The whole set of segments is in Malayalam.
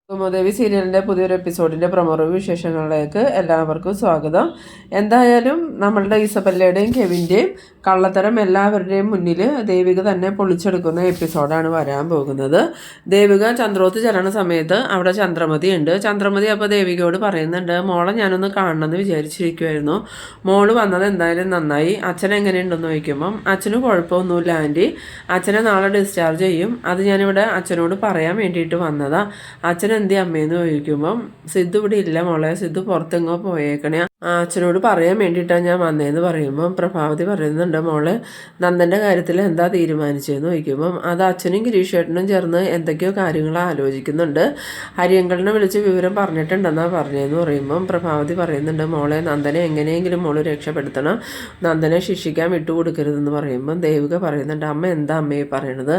കുമുദേവി സീരിയലിൻ്റെ പുതിയൊരു എപ്പിസോഡിൻ്റെ പ്രൊമോ വിശേഷങ്ങളിലേക്ക് എല്ലാവർക്കും സ്വാഗതം. എന്തായാലും നമ്മളുടെ ഇസബല്ലയുടെയും കെവിൻ്റെയും കള്ളത്തരം എല്ലാവരുടെയും മുന്നിൽ ദേവിക തന്നെ പൊളിച്ചെടുക്കുന്ന എപ്പിസോഡാണ് വരാൻ പോകുന്നത്. ദേവിക ചന്ദ്രോത്ത് ചെല്ലണ സമയത്ത് അവിടെ ചന്ദ്രമതി ഉണ്ട്. ചന്ദ്രമതി അപ്പോൾ ദേവികയോട് പറയുന്നുണ്ട്, മോളെ ഞാനൊന്ന് കാണണമെന്ന് വിചാരിച്ചിരിക്കുമായിരുന്നു. മോള് വന്നത് എന്തായാലും നന്നായി. അച്ഛൻ എങ്ങനെയുണ്ടെന്ന് ചോദിക്കുമ്പം അച്ഛന് കുഴപ്പമൊന്നുമില്ല ആൻറ്റി, അച്ഛനെ നാളെ ഡിസ്ചാർജ് ചെയ്യും. അത് ഞാനിവിടെ അച്ഛനോട് പറയാൻ വേണ്ടിയിട്ട് വന്നതാ. അച്ഛൻ എന്തി അമ്മയെന്ന് ചോദിക്കുമ്പം സിദ്ധു ഇവിടെ ഇല്ല മോളെ, സിദ്ധു പുറത്തെങ്ങോ പോയേക്കണേ, അച്ഛനോട് പറയാൻ വേണ്ടിയിട്ടാണ് ഞാൻ വന്നതെന്ന് പറയുമ്പം പ്രഭാവതി പറയുന്നുണ്ട്, മോളെ നന്ദൻ്റെ കാര്യത്തിൽ എന്താ തീരുമാനിച്ചതെന്ന് ചോദിക്കുമ്പം അത് അച്ഛനും ഗിരീഷേട്ടനും ചേർന്ന് എന്തൊക്കെയോ കാര്യങ്ങൾ ആലോചിക്കുന്നുണ്ട്, ഹരിയങ്കളിനെ വിളിച്ച് വിവരം പറഞ്ഞിട്ടുണ്ടെന്നാണ് പറഞ്ഞതെന്ന് പറയുമ്പം പ്രഭാവതി പറയുന്നുണ്ട്, മോളെ നന്ദനെ എങ്ങനെയെങ്കിലും മോള് രക്ഷപ്പെടുത്തണം, നന്ദനെ ശിക്ഷിക്കാൻ വിട്ടുകൊടുക്കരുതെന്ന് പറയുമ്പം ദേവിക പറയുന്നുണ്ട്, അമ്മ എന്താ അമ്മയെ പറയണത്,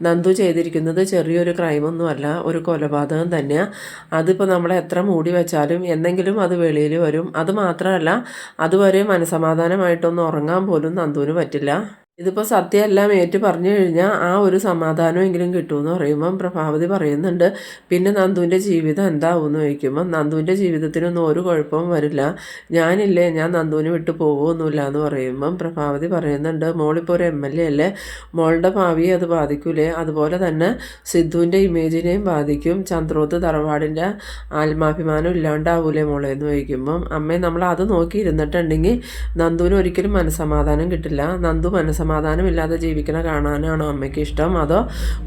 നന്ദു ചെയ്തിരിക്കുന്നത് ചെറിയൊരു ക്രൈമൊന്നുമല്ല, ഒരു കൊലപാതകം തന്നെയാണ്. അതിപ്പോൾ നമ്മളെ എത്ര മൂടി വെച്ചാലും എന്തെങ്കിലും അത് വെളിയിൽ വരും. അത് മാത്രമല്ല അതുവരെ മനസമാധാനമായിട്ടൊന്നും ഉറങ്ങാൻ പോലും നന്ദുവിന് പറ്റില്ല. ഇതിപ്പോൾ സത്യമെല്ലാം ഏറ്റു പറഞ്ഞു കഴിഞ്ഞാൽ ആ ഒരു സമാധാനമെങ്കിലും കിട്ടുമെന്ന് പറയുമ്പം പ്രഭാവതി പറയുന്നുണ്ട്, പിന്നെ നന്ദുവിൻ്റെ ജീവിതം എന്താവുമെന്ന് ചോദിക്കുമ്പം നന്ദുവിൻ്റെ ജീവിതത്തിനൊന്നും ഒരു കുഴപ്പവും വരില്ല, ഞാനില്ലേ, ഞാൻ നന്ദുവിന് വിട്ട് പോകുമൊന്നുമില്ല എന്ന് പറയുമ്പം പ്രഭാവതി പറയുന്നുണ്ട്, മോളിപ്പോൾ ഒരു MLA അല്ലേ, മോളുടെ ഭാവിയെ അത് ബാധിക്കൂലേ, അതുപോലെ തന്നെ സിദ്ധുവിൻ്റെ ഇമേജിനെയും ബാധിക്കും, ചന്ദ്രോത്ത് തറവാടിൻ്റെ ആത്മാഭിമാനം ഇല്ലാണ്ടാവൂലേ മോളെ എന്ന് ചോദിക്കുമ്പം അമ്മേ നമ്മൾ അത് നോക്കിയിരുന്നിട്ടുണ്ടെങ്കിൽ നന്ദുവിന് ഒരിക്കലും മനസ്സമാധാനം കിട്ടില്ല, നന്ദു സമാധാനമില്ലാതെ ജീവിക്കണ കാണാനാണോ അമ്മയ്ക്ക് ഇഷ്ടം, അതോ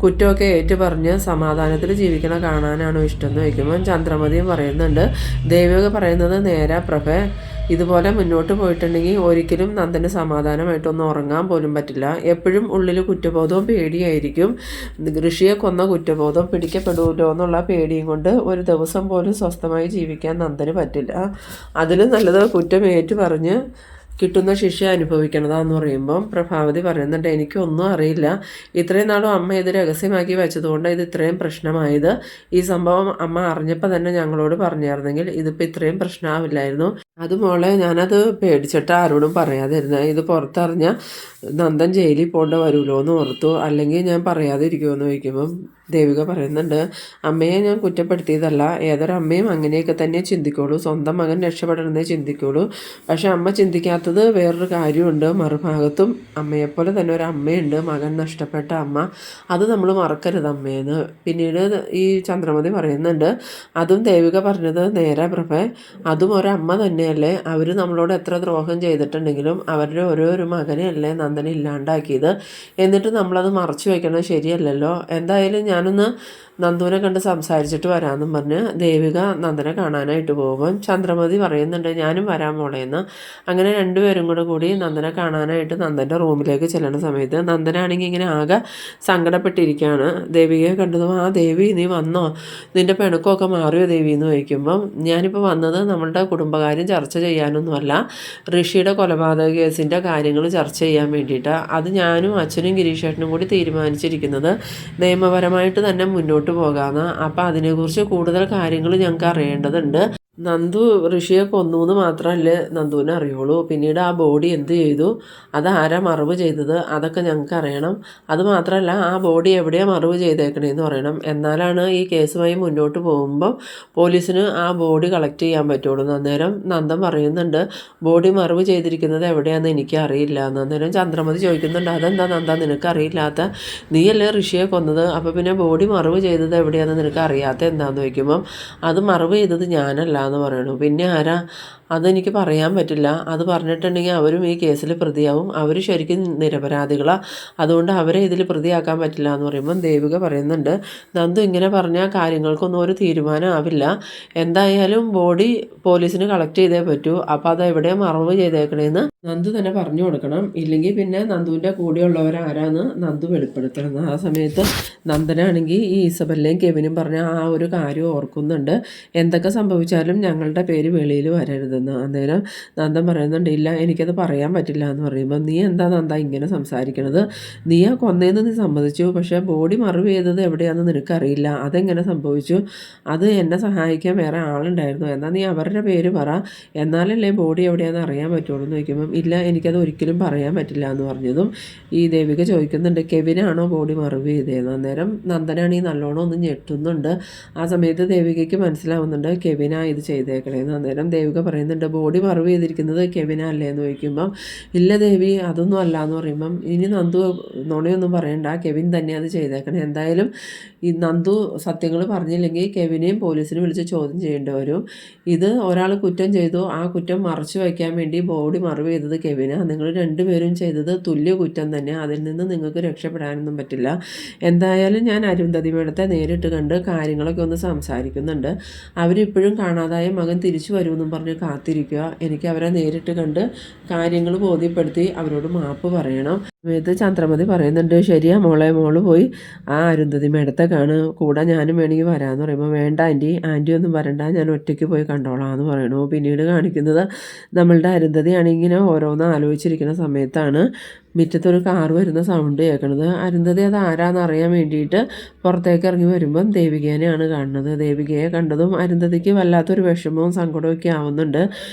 കുറ്റമൊക്കെ ഏറ്റു പറഞ്ഞ് സമാധാനത്തിൽ ജീവിക്കണ കാണാനാണോ ഇഷ്ടം എന്ന് ചോദിക്കുമ്പോൾ ചന്ദ്രമതിയും പറയുന്നുണ്ട്, ദേവിക പറയുന്നത് നേരാ പ്രഭേ, ഇതുപോലെ മുന്നോട്ട് പോയിട്ടുണ്ടെങ്കിൽ ഒരിക്കലും നന്ദന് സമാധാനമായിട്ടൊന്നും ഉറങ്ങാൻ പോലും പറ്റില്ല, എപ്പോഴും ഉള്ളിൽ കുറ്റബോധവും പേടിയായിരിക്കും, ഋഷിയെ കൊന്ന കുറ്റബോധം പിടിക്കപ്പെടുമല്ലോ എന്നുള്ള പേടിയും കൊണ്ട് ഒരു ദിവസം പോലും സ്വസ്ഥമായി ജീവിക്കാൻ നന്ദന് പറ്റില്ല, അതിലും നല്ലത് കുറ്റം ഏറ്റു പറഞ്ഞ് കിട്ടുന്ന ശിക്ഷ അനുഭവിക്കണതാന്ന് പറയുമ്പം പ്രഭാവതി പറയുന്നുണ്ട്, എനിക്കൊന്നും അറിയില്ല, ഇത്രയും നാളും അമ്മ ഇത് രഹസ്യമാക്കി വെച്ചതുകൊണ്ട് ഇത് ഇത്രയും പ്രശ്നമായത്, ഈ സംഭവം അമ്മ അറിഞ്ഞപ്പോൾ തന്നെ ഞങ്ങളോട് പറഞ്ഞായിരുന്നെങ്കിൽ ഇതിപ്പോൾ ഇത്രയും പ്രശ്നമാവില്ലായിരുന്നു, അത് മോളെ ഞാനത് പേടിച്ചിട്ട് ആരോടും പറയാതിരുന്നത്, ഇത് പുറത്തറിഞ്ഞാൽ നന്ദൻ ജയിലിൽ പോകേണ്ട വരുമല്ലോ എന്ന് ഓർത്തു, അല്ലെങ്കിൽ ഞാൻ പറയാതിരിക്കുമെന്ന് ചോദിക്കുമ്പം ദേവിക പറയുന്നുണ്ട്, അമ്മയെ ഞാൻ കുറ്റപ്പെടുത്തിയതല്ല, ഏതൊരമ്മയും അങ്ങനെയൊക്കെ തന്നെ ചിന്തിക്കുള്ളൂ, സ്വന്തം മകൻ രക്ഷപ്പെടണമെന്നേ ചിന്തിക്കുള്ളൂ, പക്ഷെ അമ്മ ചിന്തിക്കാത്തത് വേറൊരു കാര്യമുണ്ട്, മറുഭാഗത്തും അമ്മയെപ്പോലെ തന്നെ ഒരു അമ്മയുണ്ട്, മകൻ നഷ്ടപ്പെട്ട അമ്മ, അത് നമ്മൾ മറക്കരുത് അമ്മയെന്ന്. പിന്നീട് ഈ ചന്ദ്രമതി പറയുന്നുണ്ട്, അതും ദേവിക പറഞ്ഞത് നേരെ പ്രഭേ, അതും ഒരമ്മ തന്നെയല്ലേ, അവർ നമ്മളോട് എത്ര ദ്രോഹം ചെയ്തിട്ടുണ്ടെങ്കിലും അവരുടെ ഓരോരു മകനെയല്ലേ നന്ദനെ ഇല്ലാണ്ടാക്കിയത്, എന്നിട്ട് നമ്മളത് മറച്ചു വയ്ക്കണത് ശരിയല്ലല്ലോ, എന്തായാലും ഞാനൊന്ന് നന്ദുവിനെ കണ്ട് സംസാരിച്ചിട്ട് വരാമെന്നും പറഞ്ഞ് ദേവിക നന്ദനെ കാണാനായിട്ട് പോകുമ്പം ചന്ദ്രമതി പറയുന്നുണ്ട്, ഞാനും വരാൻ മോളേന്ന്. അങ്ങനെ രണ്ടുപേരും കൂടി നന്ദനെ കാണാനായിട്ട് നന്ദൻ്റെ റൂമിലേക്ക് ചെല്ലുന്ന സമയത്ത് നന്ദനാണെങ്കിൽ ഇങ്ങനെ ആകെ സങ്കടപ്പെട്ടിരിക്കുകയാണ്. ദേവികയെ കണ്ടതും, ആ ദേവി നീ വന്നോ, നിൻ്റെ പിണക്കമൊക്കെ മാറിയോ ദേവി എന്ന് ചോദിക്കുമ്പം ഞാനിപ്പോൾ വന്നത് നമ്മളുടെ കുടുംബകാര്യം ചർച്ച ചെയ്യാനൊന്നുമല്ല, ഋഷിയുടെ കൊലപാതക കേസിൻ്റെ കാര്യങ്ങൾ ചർച്ച ചെയ്യാൻ വേണ്ടിയിട്ടാണ്, അത് ഞാനും അച്ഛനും ഗിരീഷേട്ടനും കൂടി തീരുമാനിച്ചിരിക്കുന്നത് നിയമപരമായിട്ട് തന്നെ മുന്നോട്ട് പോകാമെന്ന്. അപ്പോൾ അതിനെക്കുറിച്ച് കൂടുതൽ കാര്യങ്ങൾ ഞങ്ങൾക്ക് അറിയേണ്ടതുണ്ട്, നന്ദു ഋഷിയെ കൊന്നു എന്ന് മാത്രമല്ലേ നന്ദുവിനെ അറിയുള്ളൂ, പിന്നീട് ആ ബോഡി എന്ത് ചെയ്തു, അത് ആരാ മറവ് ചെയ്തത്, അതൊക്കെ ഞങ്ങൾക്ക് അറിയണം, അതുമാത്രമല്ല ആ ബോഡി എവിടെയാണ് മറവ് ചെയ്തേക്കണേന്ന് പറയണം, എന്നാലാണ് ഈ കേസുമായി മുന്നോട്ട് പോകുമ്പോൾ പോലീസിന് ആ ബോഡി കളക്ട് ചെയ്യാൻ പറ്റുള്ളൂ. അന്നേരം നന്ദൻ പറയുന്നുണ്ട്, ബോഡി മറവ് ചെയ്തിരിക്കുന്നത് എവിടെയാണെന്ന് എനിക്കറിയില്ല. അന്നേരം ചന്ദ്രമതി ചോദിക്കുന്നുണ്ട്, അതെന്താ നന്ദ നിനക്കറിയില്ലാത്ത, നീയല്ലേ ഋഷിയെ കൊന്നത്, അപ്പോൾ പിന്നെ ബോഡി മറവ് ചെയ്തത് എവിടെയാണെന്ന് നിനക്ക് അറിയാത്ത എന്താണെന്ന് ചോദിക്കുമ്പം അത് മറവ് ചെയ്തത് ഞാനല്ല എന്ന് പറയണു. പിന്നെ ആരാ, അതെനിക്ക് പറയാൻ പറ്റില്ല, അത് പറഞ്ഞിട്ടുണ്ടെങ്കിൽ അവരും ഈ കേസിൽ പ്രതിയാവും, അവർ ശരിക്കും നിരപരാധികളാണ്, അതുകൊണ്ട് അവരെ ഇതിൽ പ്രതിയാക്കാൻ പറ്റില്ല എന്ന് പറയുമ്പം ദേവിക പറയുന്നുണ്ട്, നന്ദു ഇങ്ങനെ പറഞ്ഞാൽ കാര്യങ്ങൾക്കൊന്നും ഒരു തീരുമാനം ആവില്ല, എന്തായാലും ബോഡി പോലീസിന് കളക്ട് ചെയ്തേ പറ്റൂ, അപ്പോൾ അത് എവിടെ മറവ് ചെയ്തേക്കണേന്ന് നന്ദു തന്നെ പറഞ്ഞു കൊടുക്കണം, ഇല്ലെങ്കിൽ പിന്നെ നന്ദുവിൻ്റെ കൂടെയുള്ളവരാരാന്ന് നന്ദു വെളിപ്പെടുത്തണം. ആ സമയത്ത് നന്ദനാണെങ്കിൽ ഈ ഇസബല്ലയും കെവിനും പറഞ്ഞ ആ ഒരു കാര്യം ഓർക്കുന്നുണ്ട്, എന്തൊക്കെ സംഭവിച്ചാലും ഞങ്ങളുടെ പേര് വെളിയിൽ വരരുതെന്ന്. എന്ന്. അന്നേരം നന്ദൻ പറയുന്നുണ്ട്, ഇല്ല എനിക്കത് പറയാൻ പറ്റില്ല എന്ന് പറയുമ്പോൾ, നീ എന്താ നന്ദ ഇങ്ങനെ സംസാരിക്കണത്? നീ ആ കൊന്നേന്ന് നീ സമ്മതിച്ചു, പക്ഷേ ബോഡി മറവ് ചെയ്തത് എവിടെയാണെന്ന് നിനക്കറിയില്ല, അതെങ്ങനെ സംഭവിച്ചു? അത് എന്നെ സഹായിക്കാൻ വേറെ ആളുണ്ടായിരുന്നു, എന്നാൽ നീ അവരുടെ പേര് പറ, എന്നാലല്ലേ ബോഡി എവിടെയാണെന്ന് അറിയാൻ പറ്റുള്ളൂ എന്ന് ചോദിക്കുമ്പം, ഇല്ല എനിക്കത് ഒരിക്കലും പറയാൻ പറ്റില്ല എന്ന് പറഞ്ഞതും ഈ ദേവിക ചോദിക്കുന്നുണ്ട്, കെവിനാണോ ബോഡി മറവ് ചെയ്തതെന്ന്. അന്നേരം നന്ദനാണെങ്കിൽ നല്ലോണം ഒന്ന് ഞെട്ടുന്നുണ്ട്. ആ സമയത്ത് ദേവികയ്ക്ക് മനസ്സിലാവുന്നുണ്ട് കെവിനാ ഇത് ചെയ്തേക്കണേന്ന്. അന്നേരം ദേവിക പറയുന്നുണ്ട്, ബോഡി മറവ് ചെയ്തിരിക്കുന്നത് കെവിനാ അല്ലേ എന്ന് ചോദിക്കുമ്പം, ഇല്ല ദേവി അതൊന്നും അല്ല എന്ന് പറയുമ്പം, ഇനി നന്ദു നുണയൊന്നും പറയണ്ട, കെവിൻ തന്നെ അത് ചെയ്തേക്കണേ. എന്തായാലും ഈ നന്ദു സത്യങ്ങൾ പറഞ്ഞില്ലെങ്കിൽ കെവിനെയും പോലീസിന് വിളിച്ച് ചോദ്യം ചെയ്യേണ്ടി വരും. ഇത് ഒരാൾ കുറ്റം ചെയ്തു, ആ കുറ്റം മറച്ചു വയ്ക്കാൻ വേണ്ടി ബോഡി മറവ് ചെയ്തത് കെവിനാണ്. നിങ്ങൾ രണ്ടുപേരും ചെയ്തത് തുല്യ കുറ്റം തന്നെ, അതിൽ നിന്ന് നിങ്ങൾക്ക് രക്ഷപ്പെടാനൊന്നും പറ്റില്ല. എന്തായാലും ഞാൻ അരുന്ധതി മേഡത്തെ നേരിട്ട് കണ്ട് കാര്യങ്ങളൊക്കെ ഒന്ന് സംസാരിക്കുന്നുണ്ട്. അവരിപ്പോഴും കാണാതായ മകൻ തിരിച്ചു വരുമെന്നും പറഞ്ഞ് കാത്തിരിക്കുക. എനിക്ക് അവരെ നേരിട്ട് കണ്ട് കാര്യങ്ങൾ ബോധ്യപ്പെടുത്തി അവരോട് മാപ്പ് പറയണം. സമയത്ത് ചന്ദ്രമതി പറയുന്നുണ്ട്, ശരിയാ മോളെ, മോള് പോയി ആ അരുന്ധതി മേഡത്തെ കാണുക, കൂടെ ഞാനും വേണമെങ്കിൽ വരാമെന്ന് പറയുമ്പോൾ, വേണ്ട ആൻറ്റി ഒന്നും വരണ്ട, ഞാൻ ഒറ്റയ്ക്ക് പോയി കണ്ടോളാം എന്ന് പറയണു. പിന്നീട് കാണിക്കുന്നത് നമ്മളുടെ അരുന്ധതി ആണെങ്കിൽ ഓരോന്ന് ആലോചിച്ചിരിക്കുന്ന സമയത്താണ് മുറ്റത്തൊരു കാർ വരുന്ന സൗണ്ട് കേൾക്കണത്. അരുന്ധതി അത് ആരാന്ന് അറിയാൻ വേണ്ടിയിട്ട് പുറത്തേക്ക് ഇറങ്ങി വരുമ്പം ദേവികേനെയാണ് കാണുന്നത്. ദേവികയെ കണ്ടതും അരുന്ധതിക്ക് വല്ലാത്തൊരു വിഷമവും സങ്കടവും ഒക്കെ ആവുന്നുണ്ട്.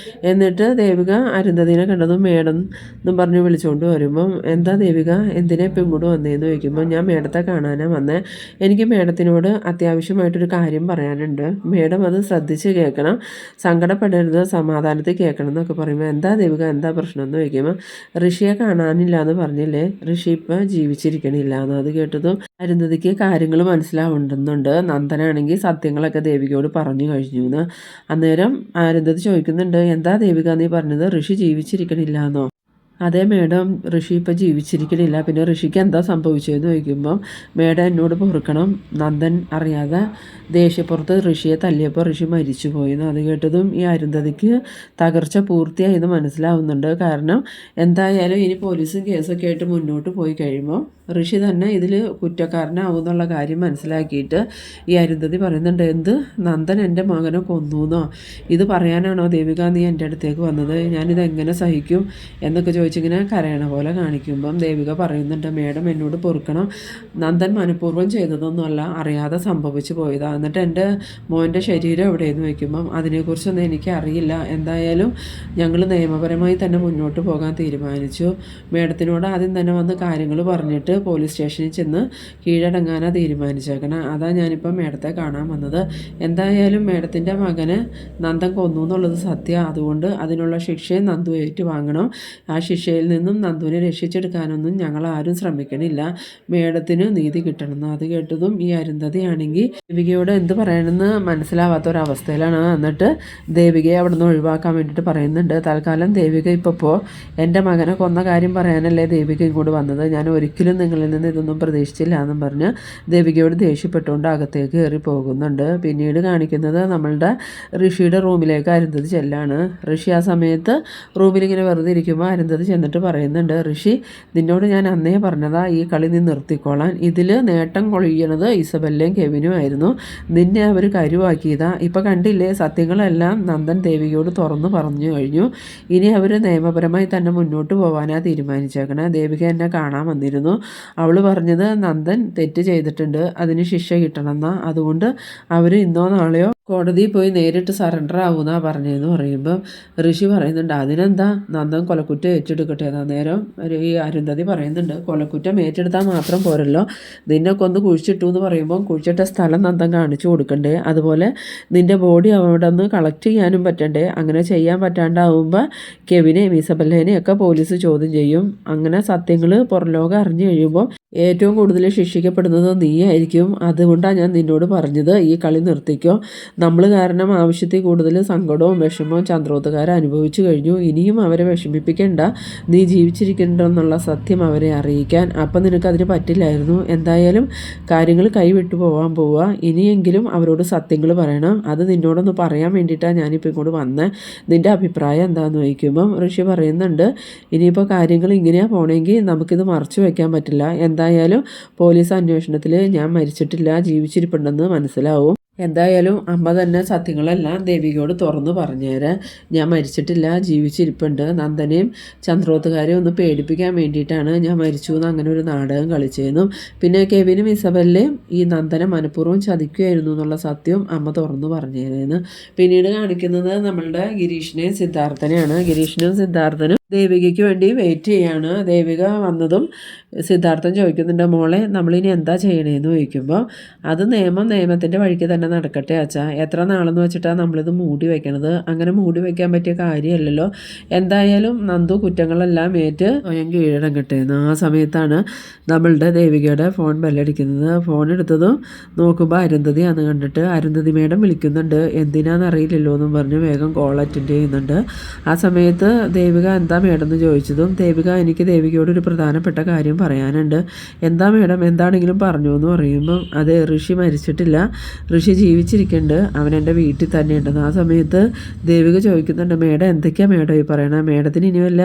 എന്നിട്ട് ദേവിക അരുന്ധതിനെ കണ്ടതും മേഡം എന്നും പറഞ്ഞ് വിളിച്ചുകൊണ്ട് വരുമ്പം, എന്താ ദേവിക എന്തിനാ ഇപ്പം ഇങ്ങോട്ട് വന്നതെന്ന് ചോദിക്കുമ്പോൾ, ഞാൻ മേഡത്തെ കാണാനാണ് വന്നേ, എനിക്ക് മേഡത്തിനോട് അത്യാവശ്യമായിട്ടൊരു കാര്യം പറയാനുണ്ട്, മേഡം അത് ശ്രദ്ധിച്ച് കേൾക്കണം, സങ്കടപ്പെടരുത്, സമാധാനത്തിൽ കേൾക്കണം എന്നൊക്കെ പറയുമ്പോൾ, എന്താ ദേവിക എന്താ പ്രശ്നം എന്ന് ചോദിക്കുമ്പോൾ, ഋഷിയെ കാണാനില്ല എന്ന് പറഞ്ഞില്ലേ, ഋഷി ഇപ്പം ജീവിച്ചിരിക്കണില്ല എന്ന്. അത് കേട്ടതും അരുന്ധതിക്ക് കാര്യങ്ങൾ മനസ്സിലാവുന്നുണ്ട്. നന്ദനാണെങ്കിൽ സത്യങ്ങളൊക്കെ ദേവികയോട് പറഞ്ഞു കഴിഞ്ഞു എന്ന്. അന്നേരം അരുന്ധതി ചോദിക്കുന്നുണ്ട്, എന്താ ദേവിക നീ പറഞ്ഞത്, ഋഷി ജീവിച്ചിരിക്കണില്ല എന്നോ? അതേ മേഡം, ഋഷി ഇപ്പം ജീവിച്ചിരിക്കണില്ല, പിന്നെ ഋഷിക്ക് എന്താ സംഭവിച്ചതെന്ന് ചോദിക്കുമ്പം, മേഡം എന്നോട് പൊറുക്കണം, നന്ദൻ അറിയാതെ ദേഷ്യപ്പുറത്ത് ഋഷിയെ തല്ലിയപ്പോൾ ഋഷി മരിച്ചു പോയെന്ന്. അത് കേട്ടതും ഈ അരുന്ധതിക്ക് തകർച്ച പൂർത്തിയായെന്ന് മനസ്സിലാവുന്നുണ്ട്. കാരണം എന്തായാലും ഇനി പോലീസും കേസൊക്കെ ആയിട്ട് മുന്നോട്ട് പോയി കഴിയുമ്പോൾ ഋഷി തന്നെ ഇതിൽ കുറ്റക്കാരനാവും എന്നുള്ള കാര്യം മനസ്സിലാക്കിയിട്ട് ഈ അരുന്ധതി പറയുന്നുണ്ട്, എന്ത് നന്ദൻ എൻ്റെ മകനെ കൊന്നൂന്നോ? ഇത് പറയാനാണോ ദേവിക നീ എൻ്റെ അടുത്തേക്ക് വന്നത്? ഞാനിത് എങ്ങനെ സഹിക്കും എന്നൊക്കെ ചോദിച്ചിങ്ങനെ കരയണ പോലെ കാണിക്കുമ്പം ദേവിക പറയുന്നുണ്ട്, മേഡം എന്നോട് പൊറുക്കണം, നന്ദൻ മനഃപൂർവ്വം ചെയ്തതൊന്നുമല്ല, അറിയാതെ സംഭവിച്ചു പോയതാണ്. എന്നിട്ട് എൻ്റെ മോൻ്റെ ശരീരം എവിടെയെന്ന് വയ്ക്കുമ്പം, അതിനെക്കുറിച്ചൊന്നും എനിക്കറിയില്ല, എന്തായാലും ഞങ്ങൾ നിയമപരമായി തന്നെ മുന്നോട്ട് പോകാൻ തീരുമാനിച്ചു, മേഡത്തിനോട് ആദ്യം തന്നെ വന്ന് കാര്യങ്ങൾ പറഞ്ഞിട്ട് പോലീസ് സ്റ്റേഷനിൽ ചെന്ന് കീഴടങ്ങാനാണ് തീരുമാനിച്ചേക്കണം, അതാ ഞാനിപ്പം മേഡത്തെ കാണാൻ വന്നത്. എന്തായാലും മേഡത്തിൻ്റെ മകനെ നന്ദൻ കൊന്നു എന്നുള്ളത് സത്യം, അതുകൊണ്ട് അതിനുള്ള ശിക്ഷയും നന്ദു ഏറ്റുവാങ്ങണം. ആ ശിക്ഷയിൽ നിന്നും നന്ദുവിനെ രക്ഷിച്ചെടുക്കാനൊന്നും ഞങ്ങൾ ആരും ശ്രമിക്കണില്ല, മേഡത്തിന് നീതി കിട്ടണമെന്ന്. അത് കേട്ടതും ഈ അരുന്ധതിയാണെങ്കിൽ ദേവികയോട് എന്ത് പറയണമെന്ന് മനസ്സിലാവാത്തൊരവസ്ഥയിലാണ്. എന്നിട്ട് ദേവികയെ അവിടെ നിന്ന് ഒഴിവാക്കാൻ വേണ്ടിയിട്ട് പറയുന്നുണ്ട്, തൽക്കാലം ദേവിക ഇപ്പോൾ എൻ്റെ മകനെ കൊന്ന കാര്യം പറയാനല്ലേ ദേവിക ഇങ്ങോട്ട് വന്നത്, ഞാൻ ഒരിക്കലും നിങ്ങളിൽ നിന്ന് ഇതൊന്നും പ്രതീക്ഷിച്ചില്ല എന്നും പറഞ്ഞ് ദേവികയോട് ദേഷ്യപ്പെട്ടുകൊണ്ട് അകത്തേക്ക് കയറി പോകുന്നുണ്ട്. പിന്നീട് കാണിക്കുന്നത് നമ്മളുടെ ഋഷിയുടെ റൂമിലേക്ക് അരുന്ധതി ചെല്ലാണ്. ഋഷി ആ സമയത്ത് റൂമിലിങ്ങനെ വെറുതെ ഇരിക്കുമ്പോൾ അരുന്ധതി ചെന്നിട്ട് പറയുന്നുണ്ട്, ഋഷി നിന്നോട് ഞാൻ അന്നേ പറഞ്ഞതാ ഈ കളി നീ നിർത്തിക്കോളാൻ, ഇതിൽ നേട്ടം കൊള്ളിയണത് ഇസബെല്ലയും കെവിനും ആയിരുന്നു, നിന്നെ അവർ കരുവാക്കിയതാ. ഇപ്പം കണ്ടില്ലേ, സത്യങ്ങളെല്ലാം നന്ദൻ ദേവികയോട് തുറന്നു പറഞ്ഞു കഴിഞ്ഞു, ഇനി അവർ നിയമപരമായി തന്നെ മുന്നോട്ട് പോകാനാണ് തീരുമാനിച്ചേക്കണേ. ദേവിക എന്നെ കാണാൻ വന്നിരുന്നു, അവൾ പറഞ്ഞത് നന്ദൻ തെറ്റ് ചെയ്തിട്ടുണ്ട്, അതിന് ശിക്ഷ കിട്ടണമെന്നാ, അതുകൊണ്ട് അവർ ഇന്നോ നാളെയോ കോടതിയിൽ പോയി നേരിട്ട് സറണ്ടർ ആവുമെന്നാ പറഞ്ഞതെന്ന് പറയുമ്പോൾ ഋഷി പറയുന്നുണ്ട്, അതിനെന്താ നന്ദൻ കൊലക്കുറ്റം ഏറ്റെടുക്കട്ടെ എന്നാ. നേരം ഈ അരുന്ധതി പറയുന്നുണ്ട്, കൊലക്കുറ്റം ഏറ്റെടുത്താൽ മാത്രം പോരല്ലോ, നിന്നെ കൊന്ന് കുഴിച്ചിട്ടു എന്ന് പറയുമ്പോൾ കുഴിച്ചിട്ട സ്ഥലം നന്ദൻ കാണിച്ചു കൊടുക്കണ്ടേ, അതുപോലെ നിൻ്റെ ബോഡി അവിടെ നിന്ന് കളക്ട് ചെയ്യാനും പറ്റണ്ടേ. അങ്ങനെ ചെയ്യാൻ പറ്റാണ്ടാവുമ്പോൾ കെവിനെയും ഇസബെല്ലേനെയും ഒക്കെ പോലീസ് ചോദ്യം ചെയ്യും. അങ്ങനെ സത്യങ്ങൾ പുറംലോകം അറിഞ്ഞു കഴിയുമ്പോൾ ഏറ്റവും കൂടുതൽ ശിക്ഷിക്കപ്പെടുന്നത് നീയായിരിക്കും. അതുകൊണ്ടാണ് ഞാൻ നിന്നോട് പറഞ്ഞത് ഈ കളി നിർത്തിക്കോ, നമ്മൾ കാരണം ആവശ്യത്തിൽ കൂടുതൽ സങ്കടവും വിഷമവും ചന്ദ്രോത്തുകാരെ അനുഭവിച്ചു കഴിഞ്ഞു, ഇനിയും അവരെ വിഷമിപ്പിക്കേണ്ട, നീ ജീവിച്ചിരിക്കണ്ടെന്നുള്ള സത്യം അവരെ അറിയിക്കാൻ. അപ്പം നിനക്കതിന് പറ്റില്ലായിരുന്നു. എന്തായാലും കാര്യങ്ങൾ കൈവിട്ടു പോകാൻ പോവുക, ഇനിയെങ്കിലും അവരോട് സത്യങ്ങൾ പറയണം, അത് നിന്നോടൊന്ന് പറയാൻ വേണ്ടിയിട്ടാണ് ഞാനിപ്പോൾ ഇങ്ങോട്ട് വന്നത്, നിൻ്റെ അഭിപ്രായം എന്താണെന്ന് ചോദിക്കുമ്പം ഋഷി പറയുന്നുണ്ട്, ഇനിയിപ്പോൾ കാര്യങ്ങൾ ഇങ്ങനെയാണ് പോണെങ്കിൽ നമുക്കിത് മറച്ചു വയ്ക്കാൻ പറ്റില്ല, എന്തായാലും പോലീസ് അന്വേഷണത്തിൽ ഞാൻ മരിച്ചിട്ടില്ല, ജീവിച്ചിരിപ്പുണ്ടെന്ന് മനസ്സിലാവും. എന്തായാലും അമ്മ തന്നെ സത്യങ്ങളെല്ലാം ദേവികയോട് തുറന്നു പറഞ്ഞുതരാൻ, ഞാൻ മരിച്ചിട്ടില്ല, ജീവിച്ചിരിപ്പുണ്ട്, നന്ദനെയും ചന്ദ്രോത്തുകാരെയും ഒന്ന് പേടിപ്പിക്കാൻ വേണ്ടിയിട്ടാണ് ഞാൻ മരിച്ചു എന്ന് അങ്ങനെ ഒരു നാടകം കളിച്ചിരുന്നു. പിന്നെ കെവിനും ഇസബെല്ലയും ഈ നന്ദനെ മനഃപൂർവ്വം ചതിക്കുകയായിരുന്നു എന്നുള്ള സത്യം അമ്മ തുറന്നു പറഞ്ഞിരുന്നു. പിന്നീട് കാണിക്കുന്നത് നമ്മളുടെ ഗിരീഷിനെയും സിദ്ധാർത്ഥനെയാണ്. ഗിരീഷിനും സിദ്ധാർത്ഥനും ദേവികയ്ക്ക് വേണ്ടി വെയിറ്റ് ചെയ്യാണ്. ദേവിക വന്നതും സിദ്ധാർത്ഥൻ ചോദിക്കുന്നുണ്ട്, മോളെ നമ്മളിനി എന്താ ചെയ്യണേന്ന് ചോദിക്കുമ്പോൾ, അത് നിയമത്തിൻ്റെ വഴിക്ക് തന്നെ നടക്കട്ടെ അച്ഛാ, എത്ര നാളെന്ന് വെച്ചിട്ടാണ് നമ്മളിത് മൂടി വയ്ക്കണത്, അങ്ങനെ മൂടി വയ്ക്കാൻ പറ്റിയ കാര്യമല്ലല്ലോ, എന്തായാലും നന്ദു കുറ്റങ്ങളെല്ലാം ഏറ്റ് സ്വയം കീഴടങ്ങട്ടെ എന്ന്. ആ സമയത്താണ് നമ്മളുടെ ദേവികയുടെ ഫോൺ ബെല്ലടിക്കുന്നത്. ഫോൺ എടുത്തതും നോക്കുമ്പോൾ അരുന്ധതിയാന്ന് കണ്ടിട്ട്, അരുന്ധതി മേഡം വിളിക്കുന്നുണ്ട്, എന്തിനാണെന്നറിയില്ലല്ലോ എന്നും പറഞ്ഞ് വേഗം കോൾ അറ്റൻഡ് ചെയ്യുന്നുണ്ട്. ആ സമയത്ത് ദേവിക എന്താ മേഡം എന്ന് ചോദിച്ചതും, എനിക്ക് ദേവികയോട് ഒരു പ്രധാനപ്പെട്ട കാര്യം പറയാനുണ്ട്. എന്താ മേഡം, എന്താണെങ്കിലും പറഞ്ഞു എന്ന് പറയുമ്പം, അത് ഋഷി മരിച്ചിട്ടില്ല, ഋഷി ജീവിച്ചിരിക്കുന്നുണ്ട്, അവൻ എൻ്റെ വീട്ടിൽ തന്നെ ഉണ്ടെന്ന്. ആ സമയത്ത് ദേവിക ചോദിക്കുന്നുണ്ട്, മേഡം എന്തൊക്കെയാണ് മേഡം ഈ പറയണത്, മേഡത്തിന് ഇനി വല്ല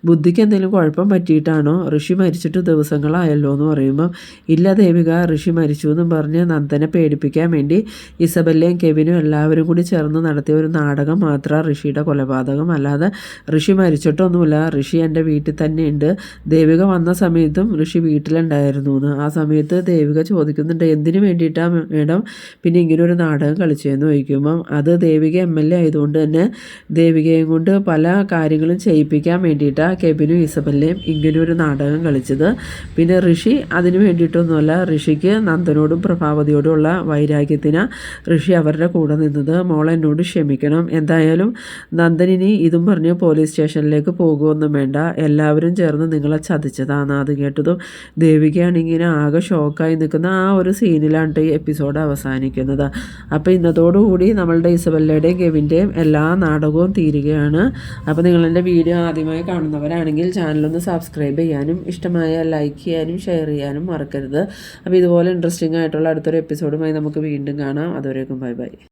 ബുദ്ധിക്ക് എന്തെങ്കിലും കുഴപ്പം പറ്റിയിട്ടാണോ, ഋഷി മരിച്ചിട്ട് ദിവസങ്ങളായല്ലോ എന്ന് പറയുമ്പം, ഇല്ല ദേവിക, ഋഷി മരിച്ചു എന്നും പറഞ്ഞ് നന്ദനെ പേടിപ്പിക്കാൻ വേണ്ടി ഇസബെല്ലയും കെവിനും എല്ലാവരും കൂടി ചേർന്ന് നടത്തിയ ഒരു നാടകം മാത്രമാണ് ഋഷിയുടെ കൊലപാതകം, അല്ലാതെ ഋഷി മരിച്ചിട്ടൊന്നുമില്ല, ഋഷി എൻ്റെ വീട്ടിൽ തന്നെയുണ്ട്, ദേവിക വന്ന സമയത്തും ഋഷി വീട്ടിലുണ്ടായിരുന്നു എന്ന്. ആ സമയത്ത് ദേവിക ചോദിക്കുന്നുണ്ട്, എന്തിനു വേണ്ടിയിട്ടാണ് മേഡം പിന്നെ ഇങ്ങനൊരു നാടകം കളിച്ചതെന്ന് ചോദിക്കുമ്പം, അത് ദേവിക MLA ആയതുകൊണ്ട് തന്നെ ദേവികയും കൊണ്ട് പല കാര്യങ്ങളും ചെയ്യിപ്പിക്കാൻ വേണ്ടിയിട്ടാണ് കെവിനും ഇസബെല്ലയും ഇങ്ങനൊരു നാടകം കളിച്ചത്. പിന്നെ ഋഷി അതിന് വേണ്ടിയിട്ടൊന്നുമല്ല, ഋഷിക്ക് നന്ദനോടും പ്രഭാവതിയോടുമുള്ള വൈരാഗ്യത്തിന് ഋഷി അവരുടെ കൂടെ നിന്നത്. മോൾ എന്നോട് ക്ഷമിക്കണം, എന്തായാലും നന്ദനിനി ഇതും പറഞ്ഞ് പോലീസ് സ്റ്റേഷനിലേക്ക് പോകുമൊന്നും വേണ്ട, എല്ലാവരും ചേർന്ന് നിങ്ങളെ ചതിച്ചതാണ്. അത് കേട്ടതും ദേവികയാണെങ്കിൽ ആകെ ഷോക്കായി നിൽക്കുന്ന ആ ഒരു സീനിലാണ് ഈ എപ്പിസോഡ് അവസാനിക്കുന്നത്. അപ്പോൾ ഇന്നതോടുകൂടി നമ്മളുടെ ഇസബെല്ലയുടെയും കെവിൻ്റെയും എല്ലാ നാടകവും തീരുകയാണ്. അപ്പോൾ നിങ്ങളെൻ്റെ വീഡിയോ ആദ്യമായി കാണുന്നവരാണെങ്കിൽ ചാനലൊന്ന് സബ്സ്ക്രൈബ് ചെയ്യാനും ഇഷ്ടമായ ലൈക്ക് ചെയ്യാനും ഷെയർ ചെയ്യാനും മറക്കരുത്. അപ്പോൾ ഇതുപോലെ ഇൻട്രസ്റ്റിംഗ് ആയിട്ടുള്ള അടുത്തൊരു എപ്പിസോഡുമായി നമുക്ക് വീണ്ടും കാണാം. അതുവരേക്കും ബൈ ബൈ.